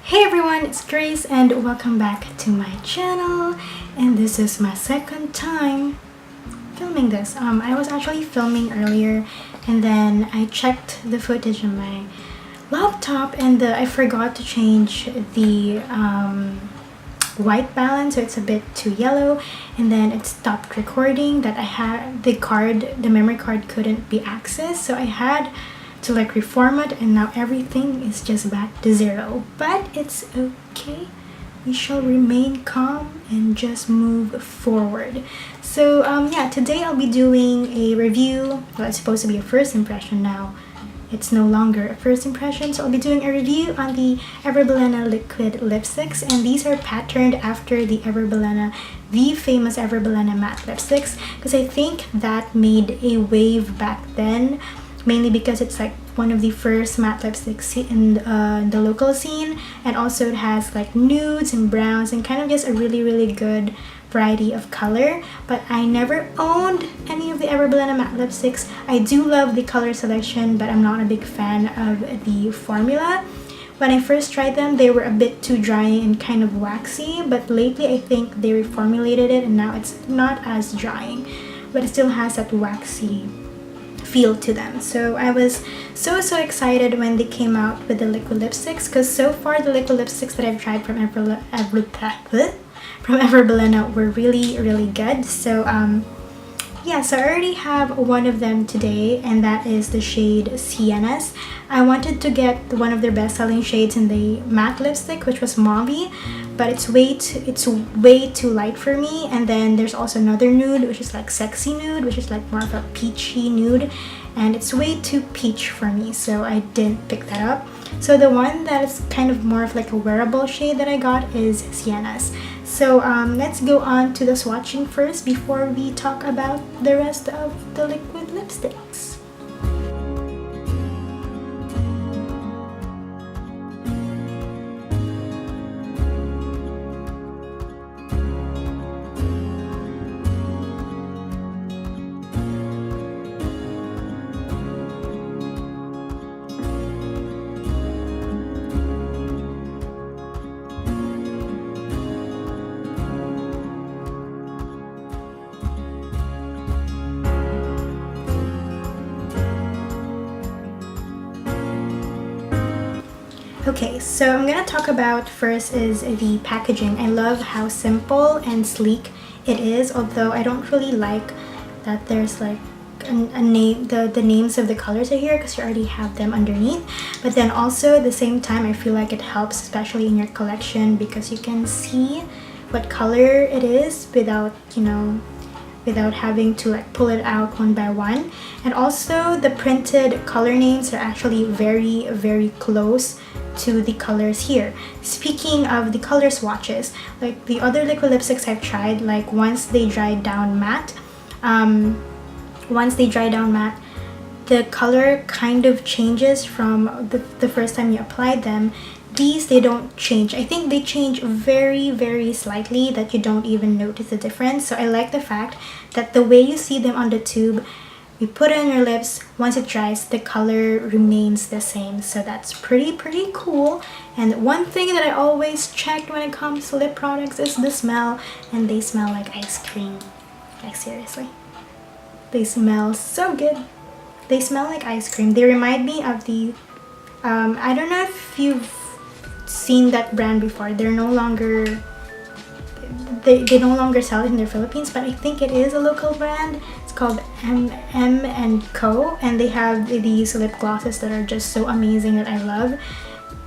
Hey everyone, it's Grace and welcome back to my channel, and this is my second time filming this. I was actually filming earlier and then I checked the footage on my laptop and I forgot to change the white balance, so it's a bit too yellow, and then it stopped recording. That I had the memory card couldn't be accessed, so I had to like reformat, and now everything is just back to zero. But it's okay, we shall remain calm and just move forward. So yeah, today I'll be doing a review. Well, it's supposed to be a first impression now. It's no longer a first impression, so I'll be doing a review on the Bilena liquid lipsticks, and these are patterned after the famous Bilena matte lipsticks, because I think that made a wave back then, mainly because it's like one of the first matte lipsticks in the local scene, and also it has like nudes and browns and kind of just a really good variety of color. But I never owned any of the Bilena matte lipsticks. I do love the color selection, but I'm not a big fan of the formula. When I first tried them, they were a bit too dry and kind of waxy, but lately I think they reformulated it and now it's not as drying, but it still has that waxy feel to them. So I was so excited when they came out with the liquid lipsticks, because so far the liquid lipsticks that I've tried from Bilena were really good. So yeah, so I already have one of them today, and that is the shade Siennas. I wanted to get one of their best-selling shades in the matte lipstick, which was Mauve, but it's way too light for me. And then there's also another nude, which is like sexy nude, which is like more of a peachy nude, and it's way too peach for me, so I didn't pick that up. So the one that is kind of more of like a wearable shade that I got is Siennas. So let's go on to the swatching first before we talk about the rest of the liquid lipsticks. Okay, so I'm gonna talk about first is the packaging. I love how simple and sleek it is, although I don't really like that there's like a name, the names of the colors are here, because you already have them underneath. But then also at the same time, I feel like it helps, especially in your collection, because you can see what color it is without, you know, without having to like pull it out one by one. And also the printed color names are actually very close to the colors here. Speaking of the color swatches, like the other liquid lipsticks I've tried, like once they dry down matte, the color kind of changes from the first time you applied them. These, they don't change. I think they change very slightly that you don't even notice the difference. So I like the fact that the way you see them on the tube, you put it on your lips, once it dries, the color remains the same. So that's pretty cool. And one thing that I always check when it comes to lip products is the smell, and they smell like ice cream. Like seriously, they smell so good. They smell like ice cream. They remind me of the I don't know if you've seen that brand before. They're no longer they no longer sell it in the Philippines, but I think it is a local brand. It's called M&Co, and they have these lip glosses that are just so amazing that I love.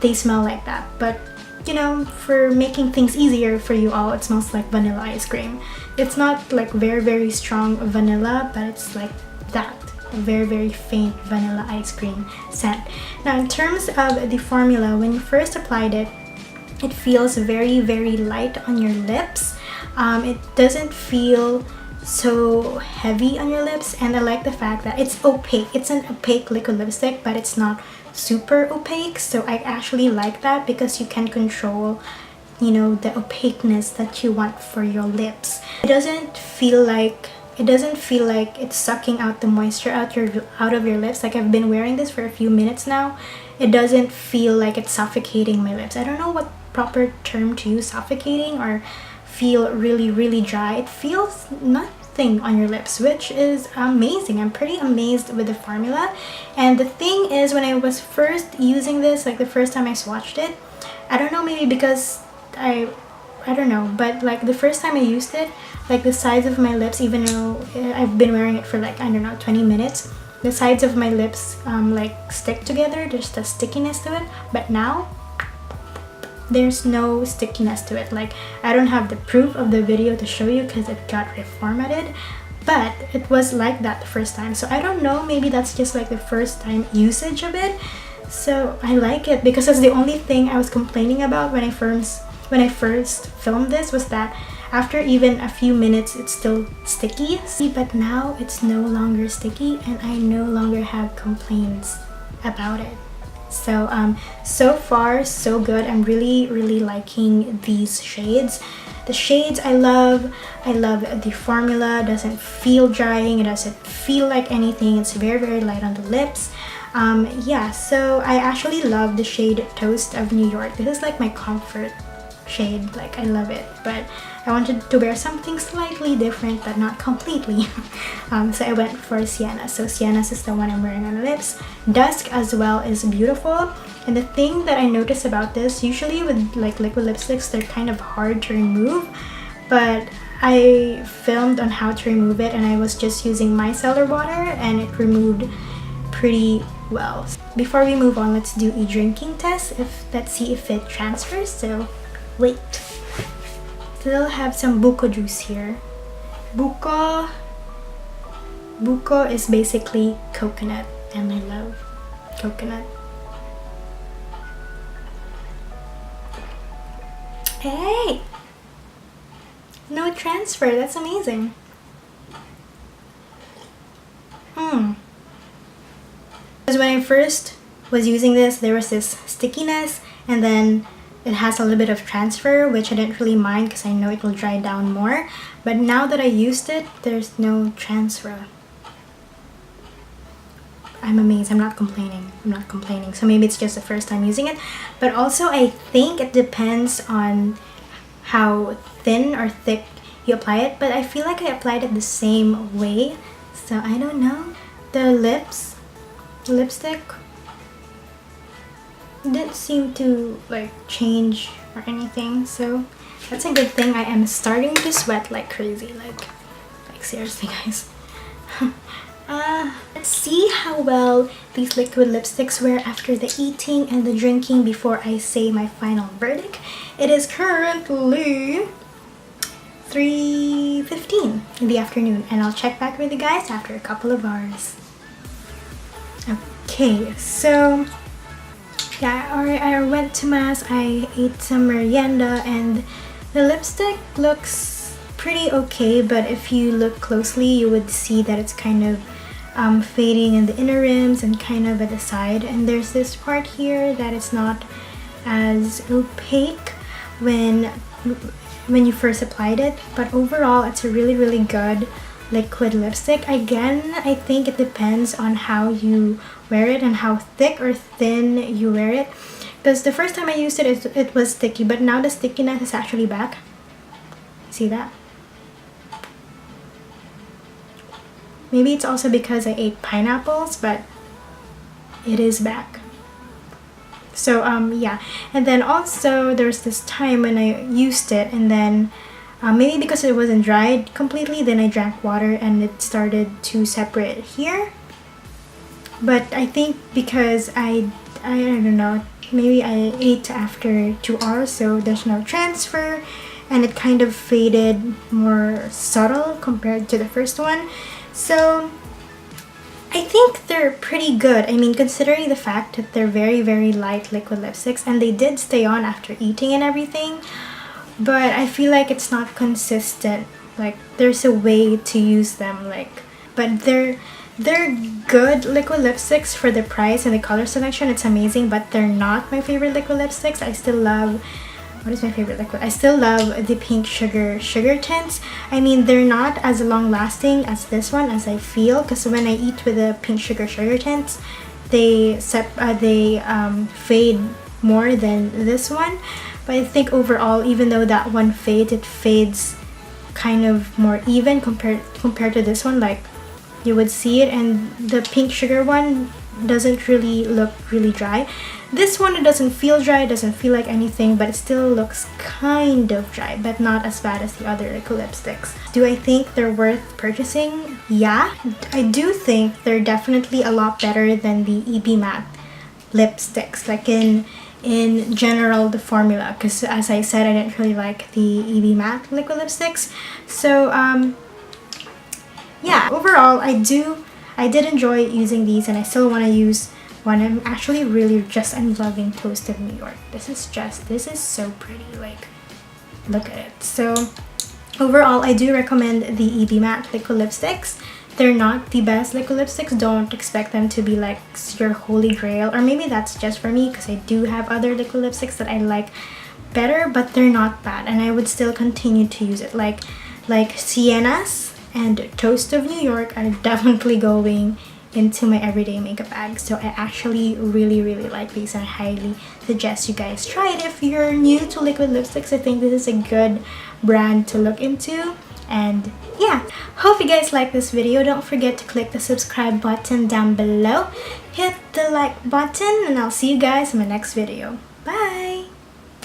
They smell like that, but you know, for making things easier for you all, it smells like vanilla ice cream. It's not like very strong vanilla, but it's like that, a very faint vanilla ice cream scent. Now in terms of the formula, when you first applied it, it feels very light on your lips. It doesn't feel so heavy on your lips, and I like the fact that it's opaque. It's an opaque liquid lipstick, but it's not super opaque, so I actually like that, because you can control, you know, the opaqueness that you want for your lips. It doesn't feel like it's sucking out the moisture out of your lips. Like I've been wearing this for a few minutes now, it doesn't feel like it's suffocating my lips. I don't know what proper term to use, suffocating or feel really dry. It feels nothing on your lips, which is amazing. I'm pretty amazed with the formula. And the thing is, when I was first using this, like the first time I swatched it, I don't know, maybe because I don't know, but like the first time I used it, like the sides of my lips, even though I've been wearing it for like, I don't know, 20 minutes, the sides of my lips like stick together. There's the stickiness to it. But now there's no stickiness to it. Like, I don't have the proof of the video to show you because it got reformatted, but it was like that the first time. So I don't know, maybe that's just like the first time usage of it. So I like it because that's the only thing I was complaining about when I first filmed this, was that after even a few minutes it's still sticky. See, but now it's no longer sticky and I no longer have complaints about it. So so far so good. I'm really liking these shades. The shades I love the formula. It doesn't feel drying, it doesn't feel like anything. It's very light on the lips. Yeah, so I actually love the shade Toast of New York. This is like my comfort shade. Like, I love it, but I wanted to wear something slightly different but not completely. So I went for Sienna. So Sienna's is the one I'm wearing on the lips. Dusk as well is beautiful. And the thing that I noticed about this, usually with like liquid lipsticks, they're kind of hard to remove, but I filmed on how to remove it and I was just using micellar water and it removed pretty well. Before we move on, let's do a drinking test. Let's see if it transfers. So wait. Still have some buko juice here. Buko is basically coconut and I love coconut. Hey! No transfer, that's amazing. Because when I first was using this, there was this stickiness and then it has a little bit of transfer, which I didn't really mind because I know it will dry down more. But now that I used it, there's no transfer. I'm amazed. I'm not complaining. So maybe it's just the first time using it. But also I think it depends on how thin or thick you apply it. But I feel like I applied it the same way. So I don't know. The lipstick didn't seem to like change or anything, so that's a good thing. I am starting to sweat like crazy, like seriously guys. Let's see how well these liquid lipsticks wear after the eating and the drinking before I say my final verdict. It is currently 3:15 in the afternoon and I'll check back with you guys after a couple of hours. Okay, so yeah, I went to mass, I ate some merienda, and the lipstick looks pretty okay, but if you look closely you would see that it's kind of fading in the inner rims and kind of at the side, and there's this part here that it's not as opaque when you first applied it, but overall it's a really good liquid lipstick. Again, I think it depends on how you wear it and how thick or thin you wear it, because the first time I used it, it was sticky, but now the stickiness is actually back. See that? Maybe it's also because I ate pineapples, but it is back. So yeah, and then also there's this time when I used it and then maybe because it wasn't dried completely, then I drank water and it started to separate here. But I think because I don't know, maybe I ate after 2 hours, so there's no transfer and it kind of faded more subtle compared to the first one. So I think they're pretty good. I mean, considering the fact that they're very light liquid lipsticks and they did stay on after eating and everything, but I feel like it's not consistent. Like, there's a way to use them, like, but they're good liquid lipsticks for the price and the color selection. It's amazing, but they're not my favorite liquid lipsticks. I still love, what is my favorite liquid? I still love the pink sugar tints. I mean, they're not as long lasting as this one, as I feel, because when I eat with the pink sugar tints, they fade more than this one. But I think overall, even though that one fades, it fades kind of more even compared to this one. Like, you would see it, and the pink sugar one doesn't really look really dry. This one, it doesn't feel dry, it doesn't feel like anything, but it still looks kind of dry, but not as bad as the other liquid lipsticks. Do I think they're worth purchasing? Yeah, I do think they're definitely a lot better than the EB Matte lipsticks, like in general, the formula, because as I said, I didn't really like the EB Matte liquid lipsticks. So yeah, overall, I did enjoy using these, and I still want to use one. I'm actually I'm loving Toast of New York. This is so pretty. Like, look at it. So overall, I do recommend the EB Matte liquid lipsticks. They're not the best liquid lipsticks. Don't expect them to be like your holy grail, or maybe that's just for me, because I do have other liquid lipsticks that I like better, but they're not bad, and I would still continue to use it. Like Siennas and Toast of New York are definitely going into my everyday makeup bag. So I actually really like these, and I highly suggest you guys try it if you're new to liquid lipsticks. I think this is a good brand to look into. And yeah, hope you guys like this video. Don't forget to click the subscribe button down below, hit the like button, and I'll see you guys in my next video.